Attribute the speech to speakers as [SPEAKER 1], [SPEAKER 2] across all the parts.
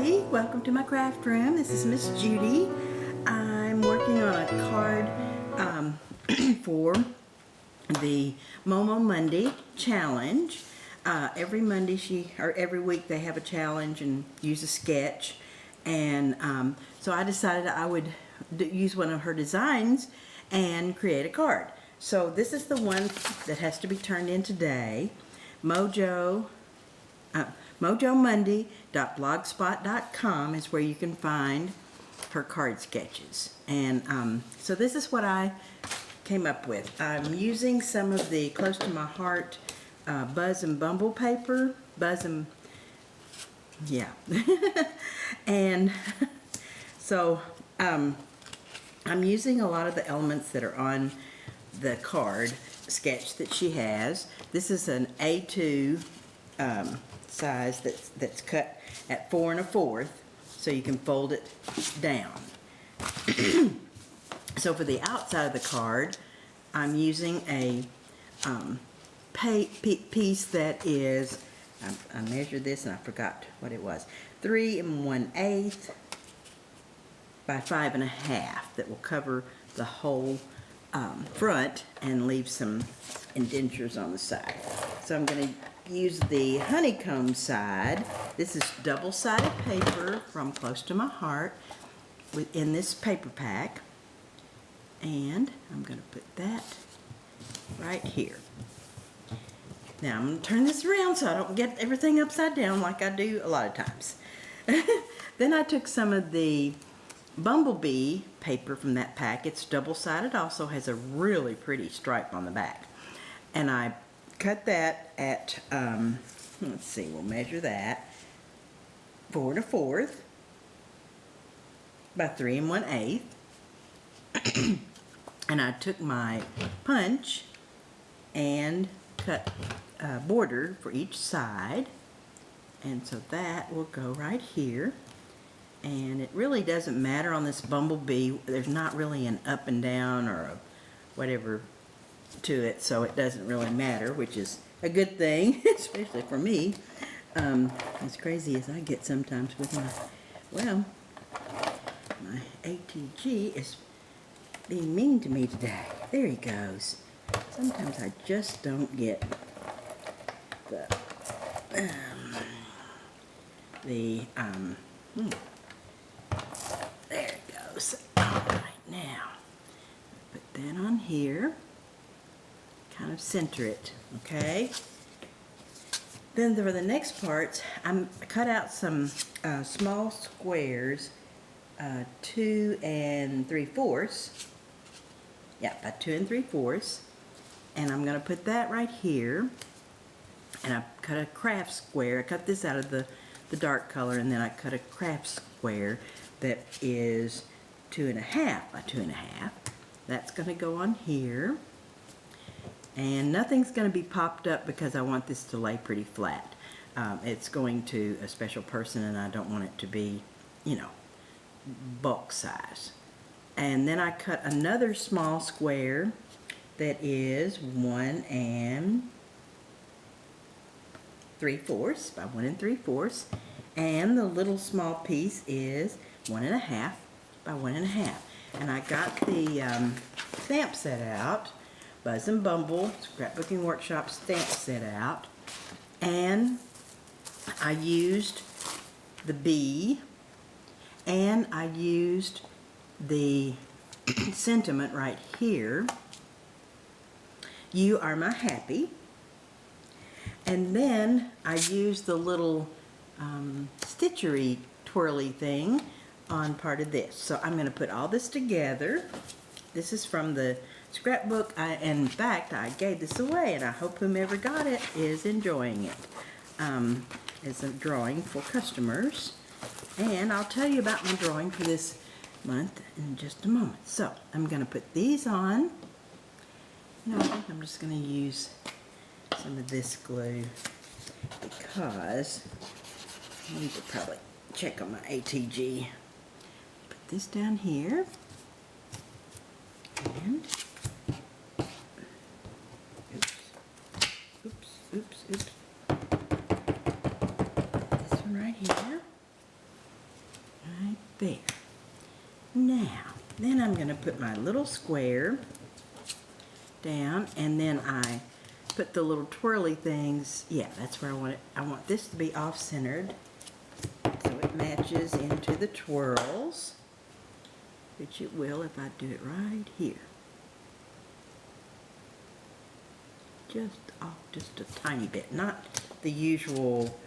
[SPEAKER 1] everybody, welcome to my craft room. This is Miss Judy. I'm working on a card for the MojoMonday challenge. Every Monday every week they have a challenge and use a sketch, and so I decided I would use one of her designs and create a card. So this is the one that has to be turned in today. MojoMonday.blogspot.com is where you can find her card sketches. And so this is what I came up with. I'm using some of the Close to My Heart Buzz and Bumble paper. Yeah. And so I'm using a lot of the elements that are on the card sketch that she has. This is an A2 size that's cut at 4 1/4, so you can fold it down. So for the outside of the card, I'm using a piece that is, I measured this and I forgot what it was, 3 1/8 by 5 1/2, that will cover the whole front and leave some indentures on the side. So I'm going to use the honeycomb side. This is double-sided paper from Close to My Heart in this paper pack, and I'm going to put that right here. Now I'm going to turn this around so I don't get everything upside down like I do a lot of times. Then I took some of the bumblebee paper from that pack. It's double-sided, also has a really pretty stripe on the back, and I cut that at let's see, we'll measure that, 4 1/4 by 3 1/8. And I took my punch and cut a border for each side, and so that will go right here. And it really doesn't matter on this bumblebee, there's not really an up and down or a whatever to it, so it doesn't really matter, which is a good thing, especially for me. As crazy as I get sometimes with my ATG is being mean to me today. There he goes. Sometimes I just don't get the there it goes. Alright, now put that on here, kind of center it, okay? Then for the next parts, I cut out some small squares, 2 3/4. Yeah, by 2 3/4, and I'm going to put that right here. And I cut a craft square. I cut this out of the dark color, and then I cut a craft square that is 2 1/2 by 2 1/2. That's going to go on here. And nothing's going to be popped up because I want this to lay pretty flat. It's going to a special person, and I don't want it to be, you know, bulk size. And then I cut another small square that is 1 3/4 by 1 3/4, and the little small piece is 1 1/2 by 1 1/2. And I got the stamp set out, Buzz and Bumble Scrapbooking Workshop stamp set out, and I used the bee, and I used the sentiment right here, "You are my happy." And then I used the little stitchery twirly thing on part of this. So I'm going to put all this together. This is from the scrapbook. In fact, I gave this away, and I hope whomever got it is enjoying it. It's a drawing for customers, and I'll tell you about my drawing for this month in just a moment. So I'm going to put these on. You know, I think I'm just going to use some of this glue because I need to probably check on my ATG. Put this down here, and oops. This one right here. put my little square down, and then I put the little twirly things. Yeah, that's where I want it. I want this to be off-centered so it matches into the twirls, which it will if I do it right here. Just off just a tiny bit, not the usual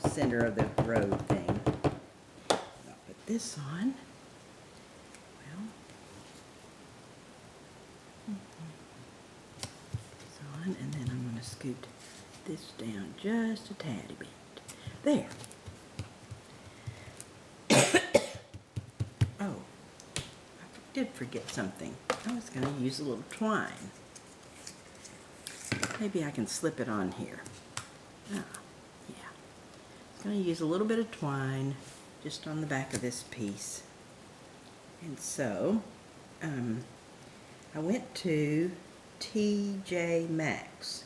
[SPEAKER 1] center of the road thing. I'll put this on. Well, this on, and then I'm going to scoot this down just a tiny bit. There. Oh, I did forget something. I was going to use a little twine. Maybe I can slip it on here. Yeah. I'm going to use a little bit of twine just on the back of this piece. And so, I went to TJ Maxx.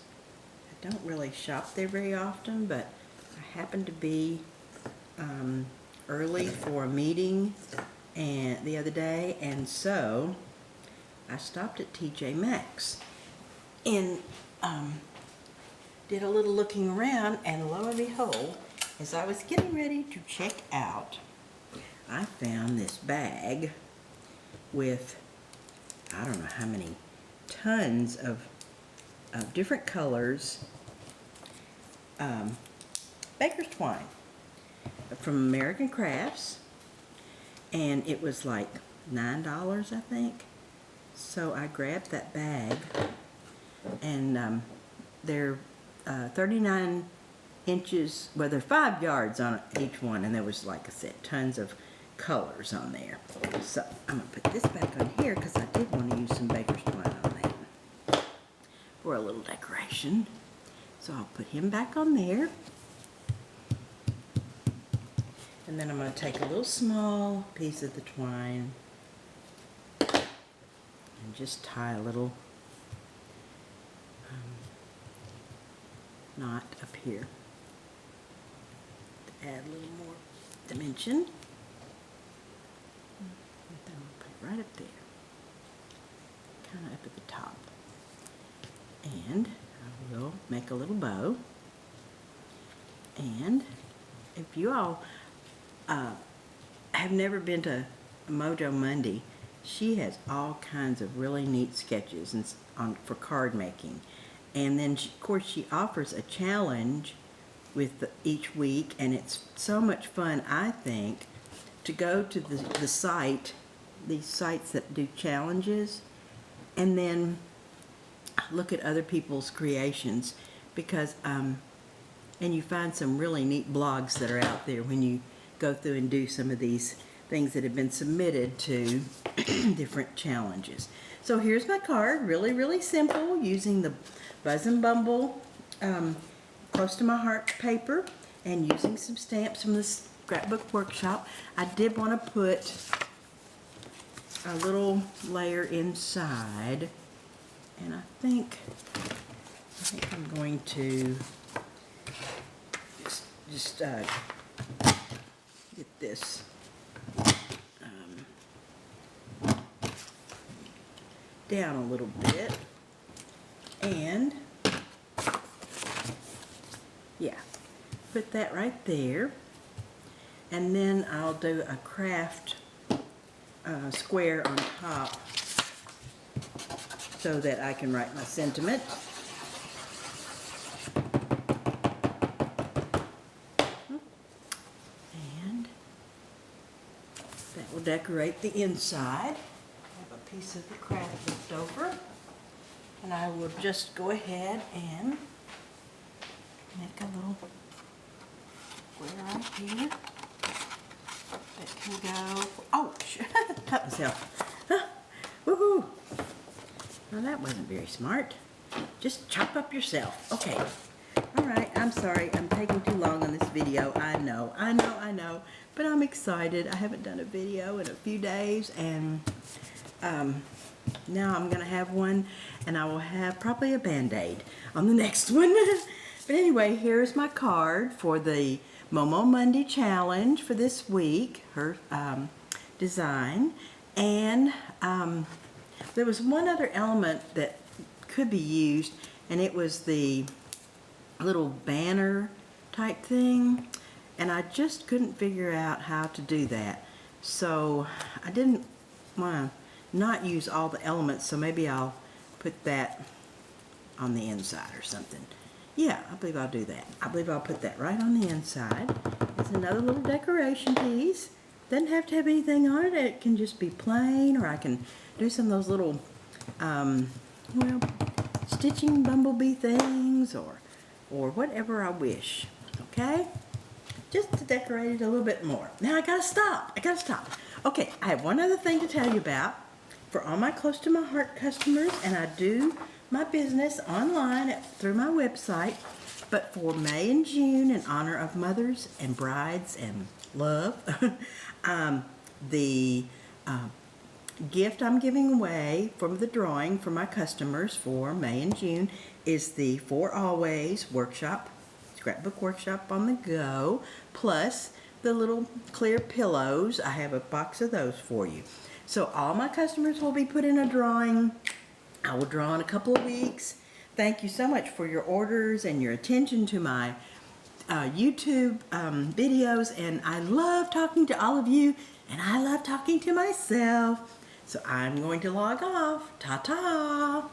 [SPEAKER 1] I don't really shop there very often, but I happened to be early for a meeting the other day, and so I stopped at TJ Maxx and did a little looking around, and lo and behold, as I was getting ready to check out, I found this bag with, I don't know how many tons of different colors, baker's twine from American Crafts, and it was like $9, I think. So I grabbed that bag, and they're 39 inches, well, they're 5 yards on each one, and there was, like I said, tons of colors on there. So I'm going to put this back on here because I did want to use some baker's twine on that for a little decoration. So I'll put him back on there. And then I'm going to take a little small piece of the twine and just tie a little knot up here to add a little more dimension. And then I'll put it right up there, kind of up at the top. And I will make a little bow. And if you all have never been to MojoMonday, she has all kinds of really neat sketches for card making. And then, of course, she offers a challenge with each week, and it's so much fun, I think, to go to the site, these sites that do challenges, and then look at other people's creations, because, and you find some really neat blogs that are out there when you go through and do some of these things that have been submitted to different challenges. So here's my card, really, really simple, using the Buzz and Bumble Close to My Heart paper and using some stamps from the Scrapbook Workshop. I did want to put a little layer inside, and I think I'm going to just get this down a little bit, and yeah, put that right there, and then I'll do a craft square on top so that I can write my sentiment. And that will decorate the inside. I have a piece of the craft left over, and I will just go ahead and make a little square right here that can go. Oh, cut myself. Huh. Woohoo! Well, that wasn't very smart. Just chop up yourself. Okay. Alright, I'm sorry. I'm taking too long on this video. I know. But I'm excited. I haven't done a video in a few days, and now I'm going to have one, and I will have probably a Band-Aid on the next one. But anyway, here's my card for the MojoMonday challenge for this week, her design. And There was one other element that could be used, and it was the little banner type thing, and I just couldn't figure out how to do that. So I didn't want to not use all the elements, so maybe I'll put that on the inside or something. Yeah, I believe I'll do that. I believe I'll put that right on the inside. It's another little decoration piece. Doesn't have to have anything on it. It can just be plain, or I can do some of those little, well, stitching bumblebee things, or whatever I wish. Okay? Just to decorate it a little bit more. Now I gotta stop. Okay, I have one other thing to tell you about. For all my close to my heart customers, and I do my business online through my website, but for May and June, in honor of mothers and brides and love, the gift I'm giving away from the drawing for my customers for May and June is the For Always workshop, scrapbook workshop on the go, plus the little clear pillows. I have a box of those for you. So all my customers will be put in a drawing. I will draw in a couple of weeks. Thank you so much for your orders and your attention to my YouTube videos, and I love talking to all of you, and I love talking to myself. So I'm going to log off. Ta-ta!